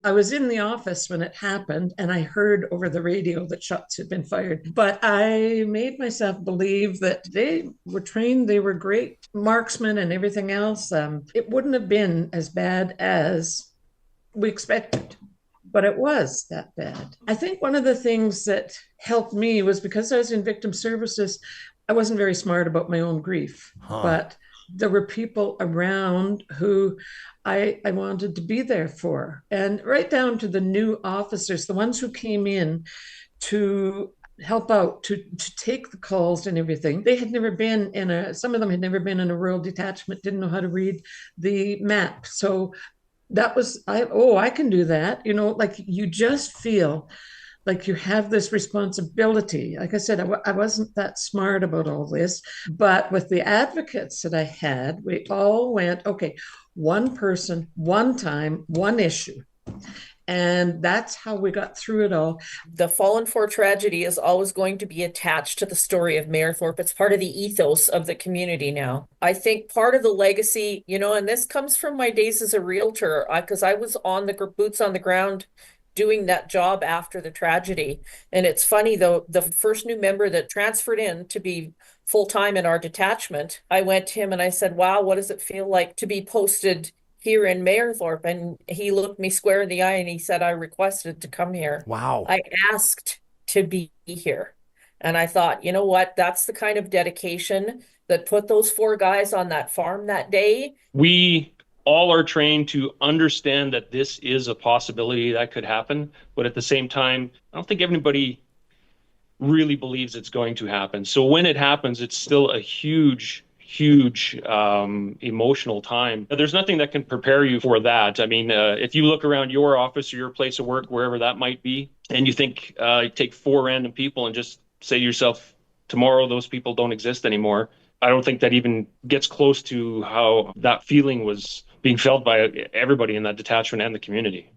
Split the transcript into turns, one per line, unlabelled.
I was in the office when it happened and I heard over the radio that shots had been fired. But I made myself believe that they were trained, they were great marksmen and everything else. It wouldn't have been as bad as we expected, but it was that bad. I think one of the things that helped me was because I was in victim services, I wasn't very smart about my own grief,
Huh.
but there were people around who I wanted to be there for. And right down to the new officers, the ones who came in to help out, to take the calls and everything. They had never been in some of them had never been in a rural detachment, didn't know how to read the map. So that was I can do that, like you just feel like you have this responsibility. Like I said, I wasn't that smart about all this, but with the advocates that I had, we all went, okay, one person, one time, one issue, and that's how we got through it all.
The Fallen for tragedy is always going to be attached to the story of Mayerthorpe. It's part of the ethos of the community now. I think part of the legacy, and this comes from my days as a realtor, because I was on the boots on the ground doing that job after the tragedy. And it's funny though, the first new member that transferred in to be full-time in our detachment, I went to him and I said, wow, what does it feel like to be posted here in Mayerthorpe? And he looked me square in the eye and he said, I requested to come here.
Wow.
I asked to be here. And I thought, you know what? That's the kind of dedication that put those four guys on that farm that day.
We all are trained to understand that this is a possibility that could happen, but at the same time, I don't think everybody really believes it's going to happen. So when it happens, it's still a huge emotional time. There's nothing that can prepare you for that. I mean, if you look around your office or your place of work, wherever that might be, and you think you take four random people and just say to yourself, tomorrow those people don't exist anymore. I don't think that even gets close to how that feeling was being felt by everybody in that detachment and the community.